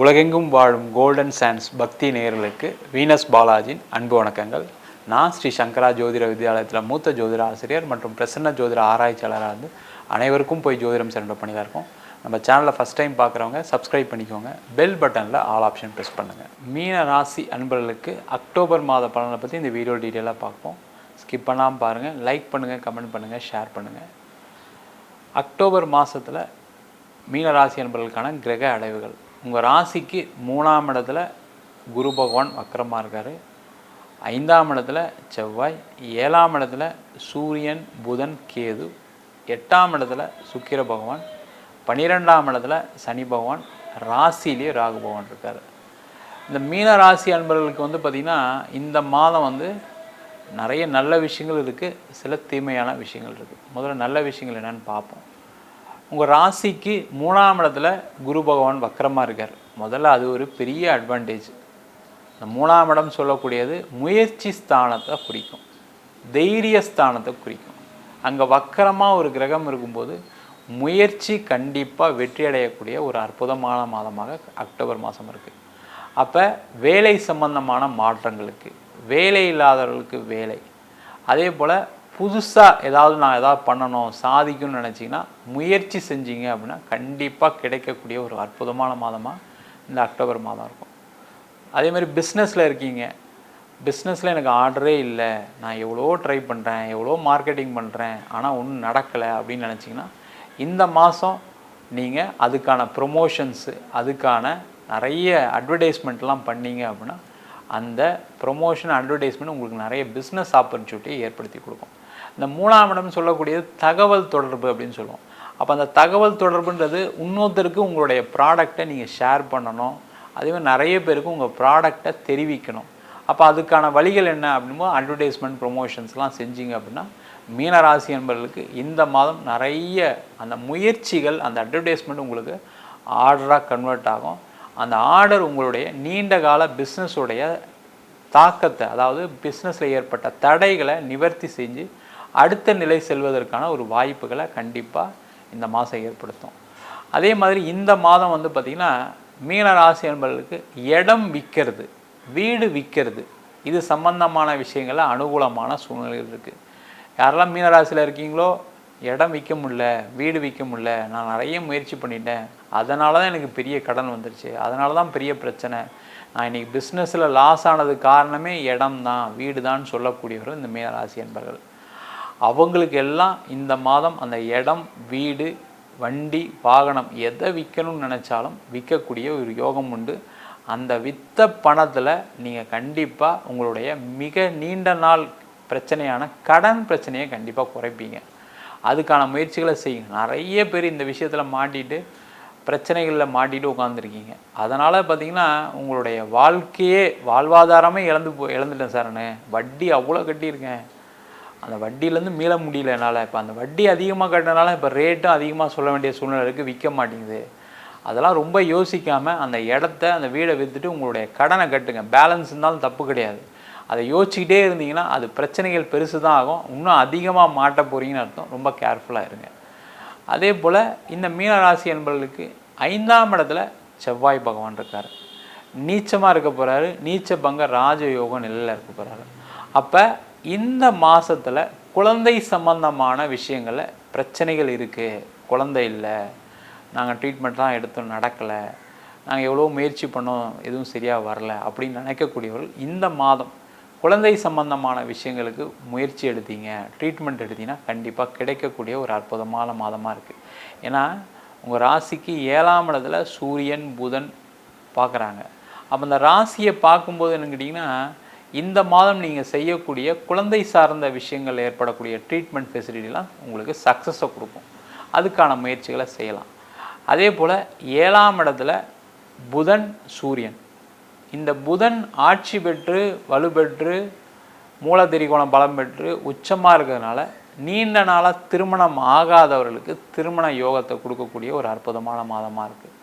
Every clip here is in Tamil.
உலகெங்கும் வாழும் கோல்டன் சான்ஸ் பக்தி நேயர்களுக்கு வீனஸ் பாலாஜியின் அன்பு வணக்கங்கள். நான் ஸ்ரீ சங்கரா ஜோதிட வித்யாலயத்தில் மூத்த ஜோதிட ஆசிரியர் மற்றும் பிரசன்ன ஜோதிட ஆராய்ச்சியாளராக இருந்து அனைவருக்கும் போய் ஜோதிடம் சென்டர் பண்ணி தான் இருக்கோம். நம்ம சேனலில் ஃபஸ்ட் டைம் பார்க்குறவங்க சப்ஸ்கிரைப் பண்ணிக்கோங்க. பெல் பட்டனில் ஆல் ஆப்ஷன் ப்ரெஸ் பண்ணுங்கள். மீன ராசி அன்பர்களுக்கு அக்டோபர் மாத பலனை பற்றி இந்த வீடியோ டீட்டெயிலாக பார்ப்போம். ஸ்கிப் பண்ணாமல் பாருங்கள். லைக் பண்ணுங்கள், கமெண்ட் பண்ணுங்கள், ஷேர் பண்ணுங்கள். அக்டோபர் மாதத்தில் மீனராசி அன்பர்களுக்கான கிரக அடைவுகள். உங்கள் ராசிக்கு 3ஆம் இடத்துல குரு பகவான் வக்கரமாக இருக்கார். 5ஆம் இடத்துல செவ்வாய், 7ஆம் இடத்துல சூரியன், புதன், கேது, 8ஆம் இடத்துல சுக்கிர பகவான், 12ஆம் இடத்துல சனி பகவான், ராசியிலே ராகு பகவான் இருக்கார். இந்த மீன ராசி அன்பர்களுக்கு பார்த்திங்கன்னா இந்த மாதம் நிறைய நல்ல விஷயங்கள் இருக்குது, சில தீமையான விஷயங்கள் இருக்குது. முதல்ல நல்ல விஷயங்கள் என்னென்னு பார்ப்போம். உங்கள் ராசிக்கு 3ஆம் இடத்துல குரு பகவான் வக்கரமாக இருக்கார். முதல்ல அது ஒரு பெரிய அட்வான்டேஜ். இந்த 3ஆம் இடம் சொல்லக்கூடியது முயற்சி ஸ்தானத்தை குறிக்கும், தைரிய ஸ்தானத்தை குறிக்கும். அங்கே வக்கரமாக ஒரு கிரகம் இருக்கும்போது முயற்சி கண்டிப்பாக வெற்றி அடையக்கூடிய ஒரு அற்புதமான மாதமாக அக்டோபர் மாதம் இருக்குது. அப்போ வேலை சம்பந்தமான மாற்றங்களுக்கு, வேலை இல்லாதவர்களுக்கு வேலை, அதே போல் புதுசாக நான் பண்ணணும், சாதிக்கணும்னு நினச்சிங்கன்னா முயற்சி செஞ்சீங்க அப்படின்னா கண்டிப்பாக கிடைக்கக்கூடிய ஒரு அற்புதமான மாதமாக இந்த அக்டோபர் மாதம் இருக்கும். அதேமாதிரி பிஸ்னஸில் இருக்கீங்க, பிஸ்னஸில் எனக்கு ஆர்டரே இல்லை, நான் எவ்வளோ ட்ரை பண்ணுறேன், எவ்வளோ மார்க்கெட்டிங் பண்ணுறேன், ஆனால் ஒன்றும் நடக்கலை அப்படின்னு நினச்சிங்கன்னா இந்த மாதம் நீங்கள் அதுக்கான ப்ரொமோஷன்ஸு, அதுக்கான நிறைய அட்வர்டைஸ்மெண்ட்லாம் பண்ணீங்க அப்படின்னா அந்த ப்ரொமோஷன் அட்வர்டைஸ்மெண்ட் உங்களுக்கு நிறைய பிஸ்னஸ் ஆப்பர்ச்சுனிட்டியை ஏற்படுத்தி கொடுக்கும். இந்த 3ஆம் இடம் சொல்லக்கூடியது தகவல் தொடர்பு அப்படின்னு சொல்லுவோம். அப்போ அந்த தகவல் தொடர்புன்றது இன்னொருத்தருக்கு உங்களுடைய ப்ராடக்டை நீங்கள் ஷேர் பண்ணணும், அதேமாதிரி நிறைய பேருக்கு உங்கள் ப்ராடக்டை தெரிவிக்கணும். அப்போ அதுக்கான வழிகள் என்ன அப்படின்போது அட்வர்டைஸ்மெண்ட் ப்ரொமோஷன்ஸ்லாம் செஞ்சீங்க அப்படின்னா மீனராசி என்பவர்களுக்கு இந்த மாதம் நிறைய அந்த முயற்சிகள், அந்த அட்வர்டைஸ்மெண்ட் உங்களுக்கு ஆர்டராக கன்வெர்ட் ஆகும். அந்த ஆர்டர் உங்களுடைய நீண்ட கால பிஸ்னஸுடைய தாக்கத்தை, அதாவது பிஸ்னஸில் ஏற்பட்ட தடைகளை நிவர்த்தி செஞ்சு அடுத்த நிலை செல்வதற்கான ஒரு வாய்ப்புகளை கண்டிப்பாக இந்த மாதம் ஏற்படுத்தும். அதே மாதிரி இந்த மாதம் பார்த்திங்கன்னா மீனராசி என்பவர்களுக்கு இடம் விற்கிறது, வீடு விற்கிறது, இது சம்பந்தமான விஷயங்களில் அனுகூலமான சூழ்நிலைகள் இருக்குது. யாரெல்லாம் மீனராசியில் இருக்கீங்களோ இடம் விற்க முடியல, வீடு விற்க முடியல, நான் நிறைய முயற்சி பண்ணிட்டேன், அதனால தான் எனக்கு பெரிய கடன் வந்துருச்சு, அதனால தான் பெரிய பிரச்சனை, நான் இன்றைக்கி பிஸ்னஸில் லாஸ் ஆனதுக்கு காரணமே இடம் தான், வீடு தான் சொல்லக்கூடியவர்கள் இந்த மீனராசி என்பவர்கள். அவங்களுக்கு எல்லாம் இந்த மாதம் அந்த இடம், வீடு, வண்டி, வாகனம் எதை விற்கணும்னு நினச்சாலும் விற்கக்கூடிய ஒரு யோகம் உண்டு. அந்த விற்ற பணத்தில் நீங்கள் கண்டிப்பாக உங்களுடைய மிக நீண்ட நாள் பிரச்சனையான கடன் பிரச்சனையை கண்டிப்பாக குறைப்பீங்க. அதுக்கான முயற்சிகளை செய்யுங்க. நிறைய பேர் இந்த விஷயத்தில் மாட்டிட்டு பிரச்சனைகளில் மாட்டிட்டு உட்காந்துருக்கீங்க. அதனால் பார்த்திங்கன்னா உங்களுடைய வாழ்க்கையே, வாழ்வாதாரமே இழந்துட்டேன் சார்னு, வட்டி அவ்வளோ கட்டியிருக்கேன், அந்த வட்டியிலேருந்து மீள முடியல என்னால், இப்போ அந்த வட்டி அதிகமாக கட்டினால இப்போ ரேட்டும் அதிகமாக சொல்ல வேண்டிய சூழ்நிலை இருக்குது, விற்க மாட்டேங்குது. அதெல்லாம் ரொம்ப யோசிக்காமல் அந்த இடத்த, அந்த வீடை விற்றுட்டு உங்களுடைய கடனை கட்டுங்க. பேலன்ஸ் இருந்தாலும் தப்பு கிடையாது. அதை யோசிச்சுக்கிட்டே இருந்தீங்கன்னா அது பிரச்சனைகள் பெருசு தான் ஆகும், இன்னும் அதிகமாக மாட்ட போகிறீங்கன்னு அர்த்தம். ரொம்ப கேர்ஃபுல்லாக இருங்க. அதே போல் இந்த மீனராசி என்பவர்களுக்கு 5ஆம் இடத்துல செவ்வாய் பகவான் இருக்கார், நீச்சமாக இருக்க போகிறாரு, நீச்ச பங்க ராஜயோக நிலையில் இருக்க போகிறாரு. அப்போ இந்த மாதத்தில் குழந்தை சம்பந்தமான விஷயங்களில் பிரச்சனைகள் இருக்குது. குழந்தை இல்லை, நாங்கள் ட்ரீட்மெண்ட்லாம் எடுத்தோம் நடக்கலை, நாங்கள் எவ்வளோ முயற்சி பண்ணோம் எதுவும் சரியாக வரல அப்படின்னு நினைக்கக்கூடியவர்கள் இந்த மாதம் குழந்தை சம்பந்தமான விஷயங்களுக்கு முயற்சி எடுத்தீங்க, ட்ரீட்மெண்ட் எடுத்தீங்கன்னா கண்டிப்பாக கிடைக்கக்கூடிய ஒரு அற்புதமான மாதமாக இருக்குது. ஏன்னா உங்கள் ராசிக்கு 7ஆம் இடத்துல சூரியன், புதன் பார்க்குறாங்க. அப்போ அந்த ராசியை பார்க்கும்போது என்ன கேட்டிங்கன்னா இந்த மாதம் நீங்கள் செய்யக்கூடிய குழந்தை சார்ந்த விஷயங்கள் ஏற்படக்கூடிய ட்ரீட்மெண்ட் ஃபெசிலிட்டிலாம் உங்களுக்கு சக்ஸஸை கொடுக்கும். அதுக்கான முயற்சிகளை செய்யலாம். அதே போல் 7ஆம் இடத்துல புதன், சூரியன், இந்த புதன் ஆட்சி பெற்று வலுப்பெற்று மூலத்திரிகோணம் பலம் பெற்று உச்சமாக இருக்கிறதுனால நீண்ட நாளாக திருமணம் ஆகாதவர்களுக்கு திருமண யோகத்தை கொடுக்கக்கூடிய ஒரு அற்புதமான மாதமாக இருக்குது.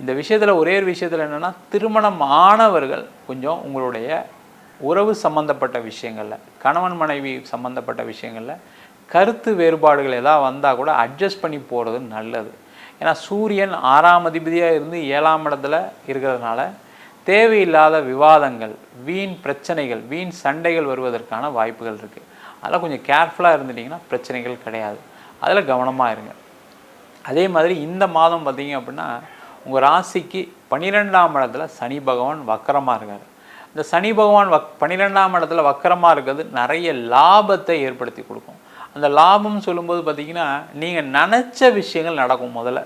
இந்த விஷயத்தில் ஒரே ஒரு விஷயத்தில் என்னென்னா, திருமணம் ஆனவர்கள் கொஞ்சம் உங்களுடைய உறவு சம்மந்தப்பட்ட விஷயங்களில், கணவன் மனைவி சம்மந்தப்பட்ட விஷயங்களில் கருத்து வேறுபாடுகள் எதாவது வந்தால் கூட அட்ஜஸ்ட் பண்ணி போகிறது நல்லது. ஏன்னா சூரியன் 6ஆம் அதிபதியாக இருந்து 7ஆம் இடத்துல இருக்கிறதுனால தேவையில்லாத விவாதங்கள், வீண் பிரச்சனைகள், வீண் சண்டைகள் வருவதற்கான வாய்ப்புகள் இருக்குது. அதெல்லாம் கொஞ்சம் கேர்ஃபுல்லாக இருந்துட்டிங்கன்னா பிரச்சனைகள் கிடையாது. அதில் கவனமாக இருங்க. அதே மாதிரி இந்த மாதம் பார்த்திங்க அப்படின்னா உங்கள் ராசிக்கு 12ஆம் இடத்துல சனி பகவான் வக்கரமாக இருக்கார். இந்த சனி பகவான் 12ஆம் இடத்துல வக்கரமாக இருக்கிறது நிறைய லாபத்தை ஏற்படுத்தி கொடுக்கும். அந்த லாபம்னு சொல்லும்போது பார்த்திங்கன்னா நீங்கள் நினச்ச விஷயங்கள் நடக்கும். முதல்ல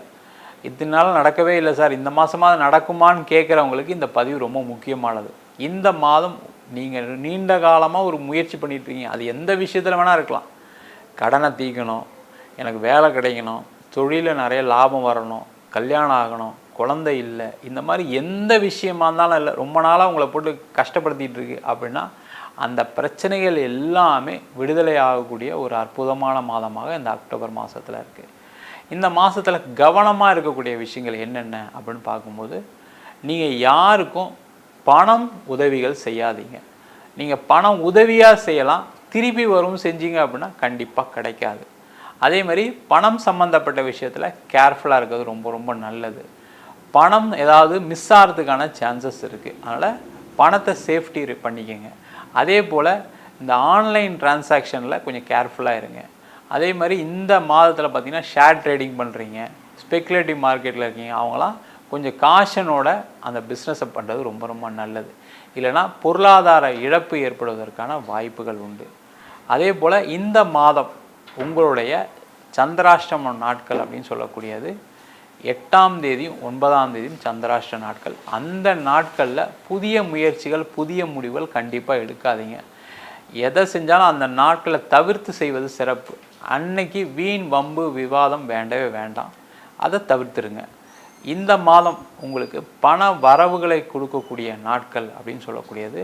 இதனால நடக்கவே இல்லை சார், இந்த மாதமாவது நடக்குமான்னு கேட்குறவங்களுக்கு இந்த பதிவு ரொம்ப முக்கியமானது. இந்த மாதம் நீங்கள் நீண்ட காலமாக ஒரு முயற்சி பண்ணிட்டுருக்கீங்க, அது எந்த விஷயத்தில் வேணால் இருக்கலாம். கடனை தீர்க்கணும், எனக்கு வேலை கிடைக்கணும், தொழிலில் நிறைய லாபம் வரணும், கல்யாணம் ஆகணும், குழந்தை இல்லை, இந்த மாதிரி எந்த விஷயமா இருந்தாலும் இல்லை, ரொம்ப நாளாக உங்களை போட்டு கஷ்டப்படுத்திகிட்டு இருக்கு அப்படின்னா அந்த பிரச்சனைகள் எல்லாமே விடுதலை ஆகக்கூடிய ஒரு அற்புதமான மாதமாக இந்த அக்டோபர் மாதத்தில் இருக்குது. இந்த மாதத்தில் கவனமாக இருக்கக்கூடிய விஷயங்கள் என்னென்ன அப்படின்னு பார்க்கும்போது, நீங்கள் யாருக்கும் பணம் உதவிகள் செய்யாதீங்க. நீங்கள் பணம் உதவியாக செய்யலாம், திருப்பி வரும் செஞ்சீங்க அப்படின்னா கண்டிப்பாக கிடைக்காது. அதே மாதிரி பணம் சம்மந்தப்பட்ட விஷயத்தில் கேர்ஃபுல்லாக இருக்கிறது ரொம்ப ரொம்ப நல்லது. பணம் ஏதாவது மிஸ் ஆகிறதுக்கான சான்சஸ் இருக்குது, அதனால் பணத்தை சேஃப்டி பண்ணிக்கோங்க. அதே போல் இந்த ஆன்லைன் டிரான்சாக்ஷனில் கொஞ்சம் கேர்ஃபுல்லாக இருங்க. அதே மாதிரி இந்த மாதத்தில் பார்த்திங்கன்னா ஷேர் ட்ரேடிங் பண்ணுறீங்க, ஸ்பெக்குலேட்டிவ் மார்க்கெட்டில் இருக்கீங்க, அவங்களாம் கொஞ்சம் காஷனோட அந்த பிஸ்னஸை பண்ணுறது ரொம்ப ரொம்ப நல்லது. இல்லைனா பொருளாதார இழப்பு ஏற்படுவதற்கான வாய்ப்புகள் உண்டு. அதே போல் இந்த மாதம் உங்களுடைய சந்திராஷ்டம நாட்கள் அப்படின்னு சொல்லக்கூடியது 8ஆம் தேதியும் 9ஆம் தேதியும் சந்திராஷ்ட நாட்கள். அந்த நாட்களில் புதிய முயற்சிகள், புதிய முடிவுகள் கண்டிப்பாக எடுக்காதீங்க. எதை செஞ்சாலும் அந்த நாட்களை தவிர்த்து செய்வது சிறப்பு. அன்னைக்கு வீண் வம்பு விவாதம் வேண்டவே வேண்டாம், அதை தவிர்த்துருங்க. இந்த மாதம் உங்களுக்கு பண வரவுகளை கொடுக்கக்கூடிய நாட்கள் அப்படின்னு சொல்லக்கூடியது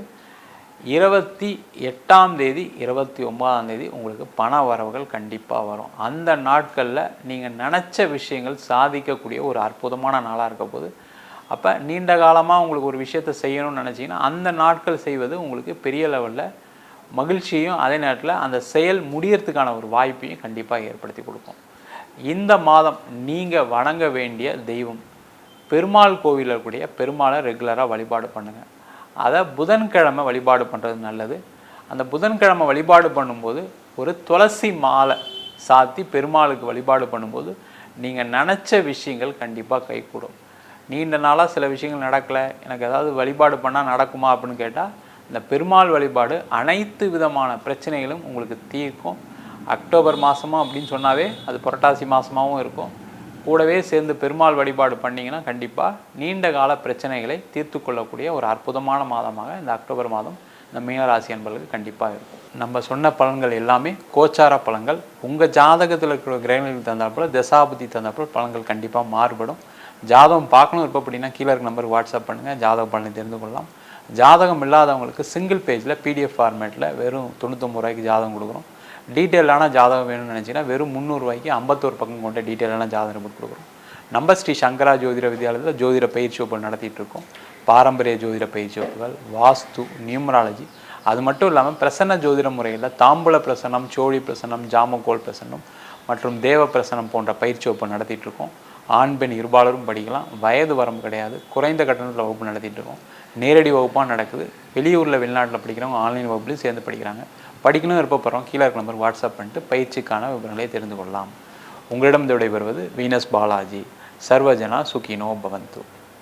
28ஆம் தேதி 29ஆம் தேதி உங்களுக்கு பண வரவுகள் கண்டிப்பாக வரும். அந்த நாட்களில் நீங்கள் நினச்ச விஷயங்கள் சாதிக்கக்கூடிய ஒரு அற்புதமான நாளாக இருக்க போது. அப்போ நீண்ட காலமாக உங்களுக்கு ஒரு விஷயத்தை செய்யணும்னு நினச்சிங்கன்னா அந்த நாட்கள் செய்வது உங்களுக்கு பெரிய லெவலில் மகிழ்ச்சியும் அதே நேரத்தில் அந்த செயல் முடியறதுக்கான ஒரு வாய்ப்பையும் கண்டிப்பாக ஏற்படுத்தி கொடுக்கும். இந்த மாதம் நீங்கள் வணங்க வேண்டிய தெய்வம் பெருமாள் கோவிலில் இருக்கக்கூடிய பெருமாளை ரெகுலராக வழிபாடு பண்ணுங்கள். அதை புதன்கிழமை வழிபாடு பண்ணுறது நல்லது. அந்த புதன்கிழமை வழிபாடு பண்ணும்போது ஒரு துளசி மாலை சாத்தி பெருமாளுக்கு வழிபாடு பண்ணும்போது நீங்கள் நினச்ச விஷயங்கள் கண்டிப்பாக கைகூடும். நீண்ட நாளாக சில விஷயங்கள் நடக்கலை, எனக்கு ஏதாவது வழிபாடு பண்ணால் நடக்குமா அப்படின்னு கேட்டால் இந்த பெருமாள் வழிபாடு அனைத்து விதமான பிரச்சனைகளும் உங்களுக்கு தீர்க்கும். அக்டோபர் மாதமாக அப்படின்னு சொன்னாவே அது புரட்டாசி மாதமாகவும் இருக்கும். கூடவே சேர்ந்து பெருமாள் வழிபாடு பண்ணிங்கன்னா கண்டிப்பாக நீண்ட கால பிரச்சனைகளை தீர்த்து கொள்ளக்கூடிய ஒரு அற்புதமான மாதமாக இந்த அக்டோபர் மாதம் இந்த மீனராசி அன்பர்களுக்கு கண்டிப்பாக இருக்கும். நம்ம சொன்ன பலன்கள் எல்லாமே கோச்சார பலன்கள். உங்கள் ஜாதகத்தில் இருக்கிற கிரகங்களுக்கு தந்தாற்போல் தசாபதி தந்தாற்போல் பலன்கள் கண்டிப்பாக மாறுபடும். ஜாதகம் பார்க்கணும் அப்படின்னா கீழே இருக்க நம்பருக்கு வாட்ஸ்அப் பண்ணுங்கள், ஜாதக பலனை தெரிந்து கொள்ளலாம். ஜாதகம் இல்லாதவங்களுக்கு சிங்கிள் பேஜில் PDF ஃபார்மேட்டில் வெறும் 99 ரூபாய்க்கு ஜாதகம் கொடுக்குறோம். டீட்டெயிலான ஜாதகம் வேணும்னு நினச்சிங்கன்னா வெறும் 300 ரூபாய்க்கு 51 பக்கம் கொண்ட டீட்டெயிலான ஜாதகம் ரிப்போர்ட் கொடுக்குறோம். நம்ம ஸ்ரீ சங்கரா ஜோதிட வித்யாலயத்தில் ஜோதிட பயிற்சி வகுப்புகள் நடத்திட்டு இருக்கோம். பாரம்பரிய ஜோதிட பயிற்சி வகுப்புகள், வாஸ்து, நியூமராலஜி, அது மட்டும் இல்லாமல் பிரசன்ன ஜோதிட முறையில் தாம்பூல பிரசன்னம், சோழி பிரசன்னம், ஜாமக்கோல் பிரசன்னம் மற்றும் தேவ பிரசன்னம் போன்ற பயிற்சி வகுப்பு நடத்திட்டு இருக்கோம். ஆண் பெண் இருபாலரும் படிக்கலாம், வயது வரம்பு கிடையாது. குறைந்த கட்டணத்தில் வகுப்பு நடத்திட்டு இருக்கோம். நேரடி வகுப்பாக நடக்குது. வெளியூரில் வெளிநாட்டில் படிக்கிறவங்க ஆன்லைன் வகுப்புலையும் சேர்ந்து படிக்கிறாங்க. படிக்கணும் விருப்பப்படுறோம் கீழே இருக்க நம்பருக்கு வாட்ஸ்அப் பண்ணிட்டு பயிற்சிக்கான விவரங்களை தெரிந்து கொள்ளலாம். உங்களிடம் விடைபெறுவது வீனஸ் பாலாஜி. சர்வஜனா சுகினோ பவந்து.